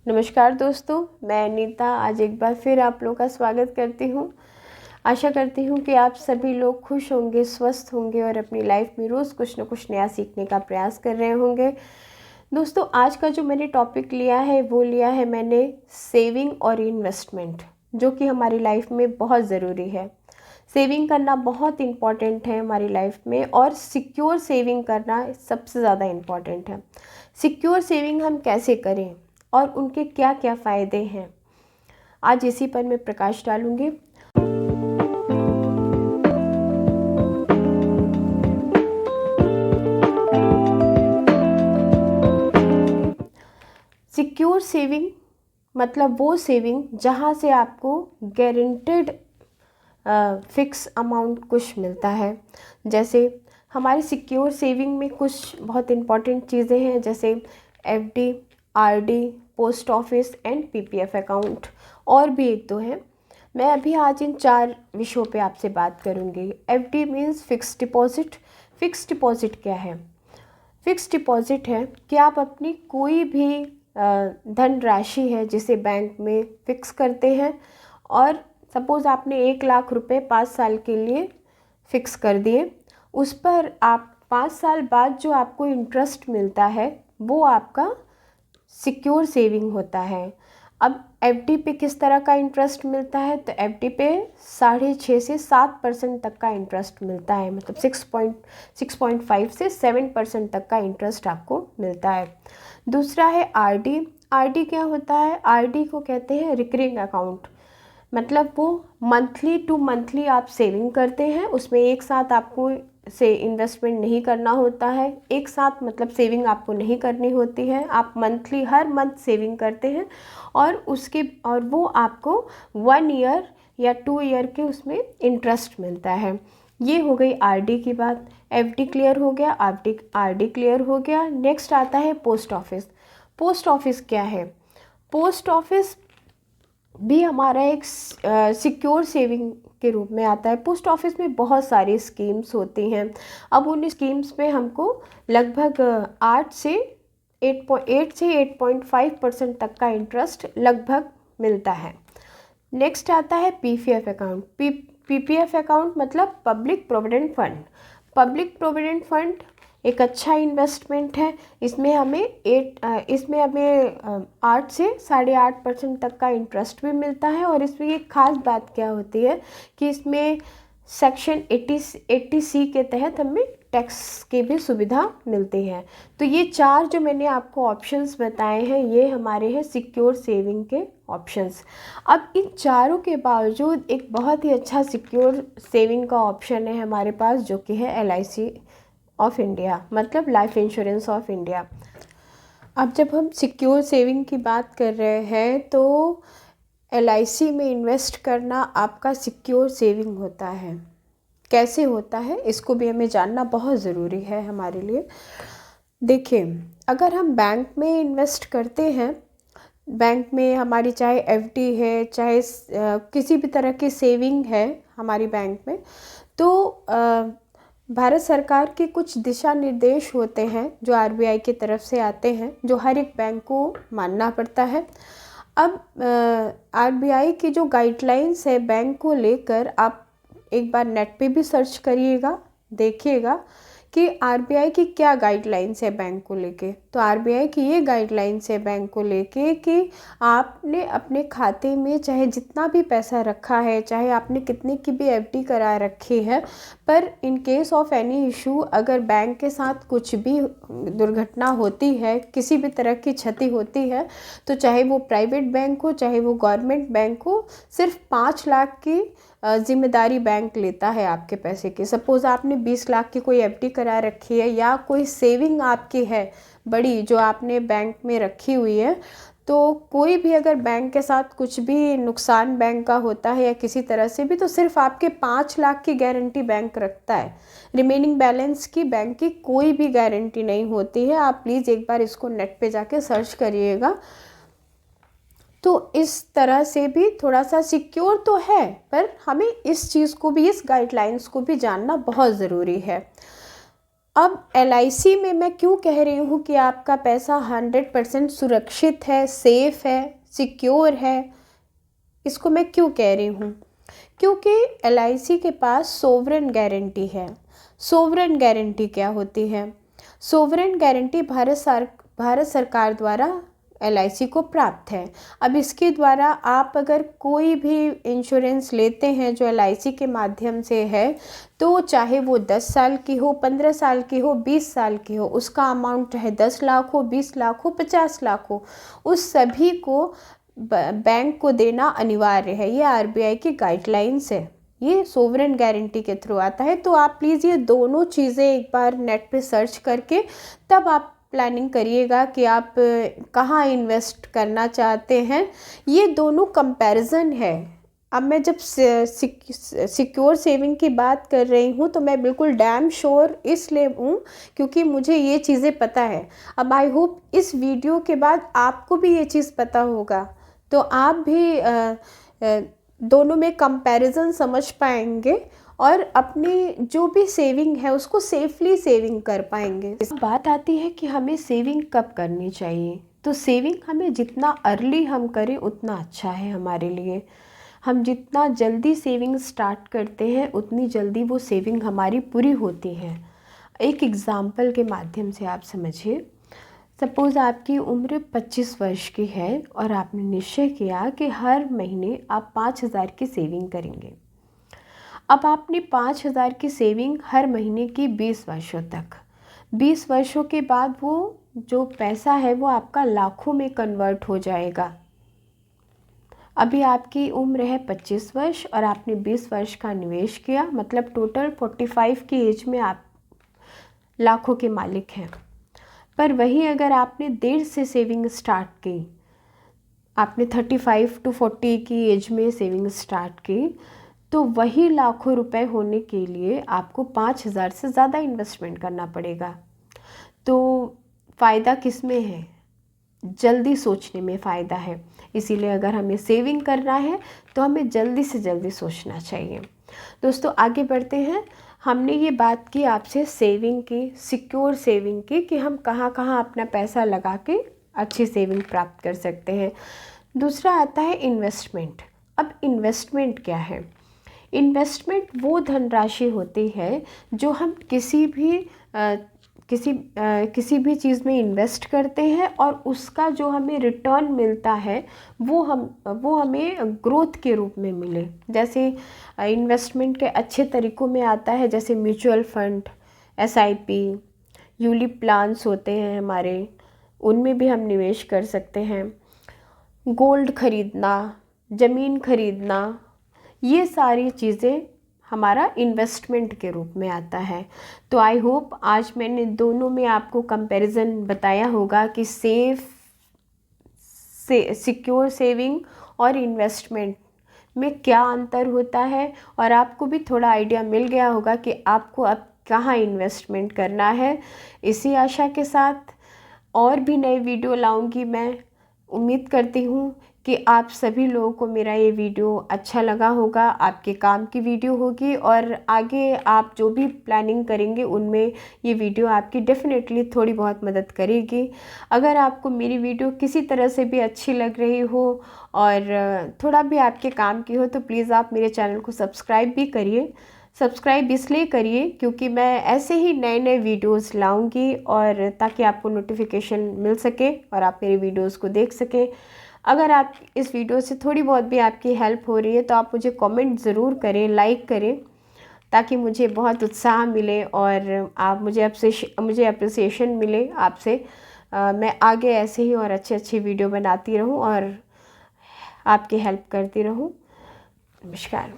नमस्कार दोस्तों, मैं अनीता आज एक बार फिर आप लोगों का स्वागत करती हूँ। आशा करती हूँ कि आप सभी लोग खुश होंगे, स्वस्थ होंगे और अपनी लाइफ में रोज़ कुछ न कुछ नया सीखने का प्रयास कर रहे होंगे। दोस्तों, आज का जो मैंने टॉपिक लिया है वो लिया है मैंने सेविंग और इन्वेस्टमेंट, जो कि हमारी लाइफ में बहुत ज़रूरी है। सेविंग करना बहुत इम्पॉर्टेंट है हमारी लाइफ में और सिक्योर सेविंग करना सबसे ज़्यादा इम्पॉर्टेंट है। सिक्योर सेविंग हम कैसे करें और उनके क्या क्या फ़ायदे हैं, आज इसी पर मैं प्रकाश डालूंगी। सिक्योर सेविंग मतलब वो सेविंग जहाँ से आपको गारंटेड फिक्स अमाउंट कुछ मिलता है। जैसे हमारी सिक्योर सेविंग में कुछ बहुत इम्पॉर्टेंट चीज़ें हैं, जैसे FD, RD, post office and PPF account, और भी एक दो हैं। मैं अभी आज इन 4 विषयों पे आपसे बात करूँगी। FD means fix deposit. Fix deposit क्या है? फिक्स डिपॉजिट है कि आप अपनी कोई भी धन राशि है जिसे बैंक में फिक्स करते हैं, और सपोज़ आपने 1 लाख रुपए 5 साल के लिए फिक्स कर दिए। उस पर आप 5 साल बाद जो आपको इंटरेस्ट मिलता है वो आपका सिक्योर सेविंग होता है। अब एफडी पे किस तरह का इंटरेस्ट मिलता है? तो एफडी पे 6.5 से 7% तक का इंटरेस्ट मिलता है, मतलब 6.5 से 7% तक का इंटरेस्ट आपको मिलता है। दूसरा है आरडी। आरडी क्या होता है? आरडी को कहते हैं रिकरिंग अकाउंट, मतलब वो मंथली टू मंथली आप सेविंग करते हैं। उसमें एक साथ आपको से इन्वेस्टमेंट नहीं करना होता है, एक साथ मतलब सेविंग आपको नहीं करनी होती है। आप मंथली हर मंथ सेविंग करते हैं और वो आपको 1 ईयर या 2 ईयर के उसमें इंटरेस्ट मिलता है। ये हो गई आरडी की बात। एफडी क्लियर हो गया, आरडी क्लियर हो गया। नेक्स्ट आता है पोस्ट ऑफिस। पोस्ट ऑफिस क्या है? पोस्ट ऑफिस भी हमारा एक सिक्योर सेविंग के रूप में आता है। पोस्ट ऑफिस में बहुत सारी स्कीम्स होती हैं। अब उन स्कीम्स में हमको लगभग 8 से 8.5% तक का इंटरेस्ट लगभग मिलता है। नेक्स्ट आता है पीपीएफ अकाउंट। पीपीएफ अकाउंट मतलब public provident fund. Public provident fund एक अच्छा इन्वेस्टमेंट है। इसमें हमें 8 से 8.5% तक का इंटरेस्ट भी मिलता है। और इसमें एक ख़ास बात क्या होती है कि इसमें सेक्शन 80C के तहत हमें टैक्स की भी सुविधा मिलती है। तो ये 4 जो मैंने आपको ऑप्शंस बताए हैं, ये हमारे हैं सिक्योर सेविंग के ऑप्शंस। अब इन चारों के बावजूद एक बहुत ही अच्छा सिक्योर सेविंग का ऑप्शन है हमारे पास, जो कि है LIC ऑफ इंडिया, मतलब लाइफ इंश्योरेंस ऑफ इंडिया। अब जब हम सिक्योर सेविंग की बात कर रहे हैं तो LIC में इन्वेस्ट करना आपका सिक्योर सेविंग होता है। कैसे होता है इसको भी हमें जानना बहुत ज़रूरी है हमारे लिए। देखिए, अगर हम बैंक में इन्वेस्ट करते हैं, बैंक में हमारी चाहे एफडी है, चाहे किसी भी तरह की सेविंग है हमारी बैंक में, तो भारत सरकार के कुछ दिशा निर्देश होते हैं जो RBI की तरफ से आते हैं, जो हर एक बैंक को मानना पड़ता है। अब RBI की जो गाइडलाइंस है बैंक को लेकर, आप एक बार नेट पे भी सर्च करिएगा, देखिएगा कि RBI की क्या गाइडलाइंस है बैंक को लेके। तो RBI की ये गाइडलाइंस है बैंक को लेके कि आपने अपने खाते में चाहे जितना भी पैसा रखा है, चाहे आपने कितने की भी एफडी करा रखी है, पर in case of any issue अगर बैंक के साथ कुछ भी दुर्घटना होती है, किसी भी तरह की क्षति होती है, तो चाहे वो प्राइवेट बैंक हो चाहे वो गवर्नमेंट बैंक हो, सिर्फ 5 लाख की जिम्मेदारी बैंक लेता है आपके पैसे की। सपोज़ आपने 20 लाख की कोई एफडी करा रखी है या कोई सेविंग आपकी है बड़ी जो आपने बैंक में रखी हुई है, तो कोई भी अगर बैंक के साथ कुछ भी नुकसान बैंक का होता है या किसी तरह से भी, तो सिर्फ आपके 5 लाख की गारंटी बैंक रखता है। रिमेनिंग बैलेंस की बैंक की कोई भी गारंटी नहीं होती है। आप प्लीज़ एक बार इसको नेट पे जाके सर्च करिएगा। तो इस तरह से भी थोड़ा सा सिक्योर तो है, पर हमें इस चीज़ को भी, इस गाइडलाइंस को भी जानना बहुत ज़रूरी है। अब LIC में मैं क्यों कह रही हूँ कि आपका पैसा 100% सुरक्षित है, सेफ़ है, सिक्योर है, इसको मैं क्यों कह रही हूँ? क्योंकि LIC के पास सोवरेन गारंटी है। सोवरेन गारंटी क्या होती है? सोवरेन गारंटी भारत सरकार द्वारा LIC को प्राप्त है। अब इसके द्वारा आप अगर कोई भी इंश्योरेंस लेते हैं जो LIC के माध्यम से है, तो चाहे वो 10 साल की हो, 15 साल की हो, 20 साल की हो, उसका अमाउंट चाहे 10 लाख हो, 20 लाख हो, 50 लाख हो, उस सभी को बैंक को देना अनिवार्य है। ये RBI की गाइडलाइंस है, ये सोवरेन गारंटी के थ्रू आता है। तो आप प्लीज़ ये दोनों चीज़ें एक बार नेट पे सर्च करके तब आप प्लानिंग करिएगा कि आप कहाँ इन्वेस्ट करना चाहते हैं। ये दोनों कंपैरिजन है। अब मैं जब सिक्योर सेविंग की बात कर रही हूँ तो मैं बिल्कुल डैम श्योर इसलिए हूँ क्योंकि मुझे ये चीज़ें पता है। अब आई होप इस वीडियो के बाद आपको भी ये चीज़ पता होगा, तो आप भी दोनों में कंपैरिजन समझ पाएंगे और अपनी जो भी सेविंग है उसको सेफली सेविंग कर पाएंगे। बात आती है कि हमें सेविंग कब करनी चाहिए, तो सेविंग हमें जितना अर्ली हम करें उतना अच्छा है हमारे लिए। हम जितना जल्दी सेविंग स्टार्ट करते हैं उतनी जल्दी वो सेविंग हमारी पूरी होती है। एक एग्ज़ाम्पल के माध्यम से आप समझिए। सपोज़ आपकी उम्र 25 वर्ष की है और आपने निश्चय किया कि हर महीने आप 5,000 की सेविंग करेंगे। अब आपने 5,000 की सेविंग हर महीने की 20 वर्षों तक, 20 वर्षों के बाद वो जो पैसा है वो आपका लाखों में कन्वर्ट हो जाएगा। अभी आपकी उम्र है 25 वर्ष और आपने 20 वर्ष का निवेश किया, मतलब टोटल 45 की एज में आप लाखों के मालिक हैं। पर वहीं अगर आपने देर से सेविंग स्टार्ट की, आपने 35 to 40 की एज में सेविंग स्टार्ट की, तो वही लाखों रुपए होने के लिए आपको 5,000 से ज़्यादा इन्वेस्टमेंट करना पड़ेगा। तो फ़ायदा किस में है? जल्दी सोचने में फ़ायदा है। इसीलिए अगर हमें सेविंग करना है तो हमें जल्दी से जल्दी सोचना चाहिए। दोस्तों आगे बढ़ते हैं। हमने ये बात की आपसे सेविंग की, सिक्योर सेविंग की, कि हम कहाँ कहाँ अपना पैसा लगा के अच्छी सेविंग प्राप्त कर सकते हैं। दूसरा आता है इन्वेस्टमेंट। अब इन्वेस्टमेंट क्या है? इन्वेस्टमेंट वो धनराशि होती है जो हम किसी भी चीज़ में इन्वेस्ट करते हैं और उसका जो हमें रिटर्न मिलता है वो हमें ग्रोथ के रूप में मिले। जैसे इन्वेस्टमेंट के अच्छे तरीक़ों में आता है, जैसे mutual fund, SIP, ULIP plans होते हैं हमारे, उनमें भी हम निवेश कर सकते हैं। गोल्ड खरीदना, ज़मीन खरीदना, ये सारी चीज़ें हमारा इन्वेस्टमेंट के रूप में आता है। तो आई होप आज मैंने दोनों में आपको कंपैरिजन बताया होगा कि सिक्योर सेविंग और इन्वेस्टमेंट में क्या अंतर होता है, और आपको भी थोड़ा आइडिया मिल गया होगा कि आपको अब कहाँ इन्वेस्टमेंट करना है। इसी आशा के साथ और भी नए वीडियो लाऊंगी। मैं उम्मीद करती हूँ कि आप सभी लोगों को मेरा ये वीडियो अच्छा लगा होगा, आपके काम की वीडियो होगी, और आगे आप जो भी प्लानिंग करेंगे उनमें ये वीडियो आपकी डेफिनेटली थोड़ी बहुत मदद करेगी। अगर आपको मेरी वीडियो किसी तरह से भी अच्छी लग रही हो और थोड़ा भी आपके काम की हो तो प्लीज़ आप मेरे चैनल को सब्सक्राइब भी करिए। सब्सक्राइब इसलिए करिए क्योंकि मैं ऐसे ही नए नए वीडियोस लाऊंगी, और ताकि आपको नोटिफिकेशन मिल सके और आप मेरे वीडियोस को देख सकें। अगर आप इस वीडियो से थोड़ी बहुत भी आपकी हेल्प हो रही है तो आप मुझे कमेंट ज़रूर करें, लाइक करें, ताकि मुझे बहुत उत्साह मिले और आप मुझे अप्रिसिएशन मिले आपसे। मैं आगे ऐसे ही और अच्छे वीडियो बनाती रहूं और आपकी हेल्प करती रहूं। नमस्कार।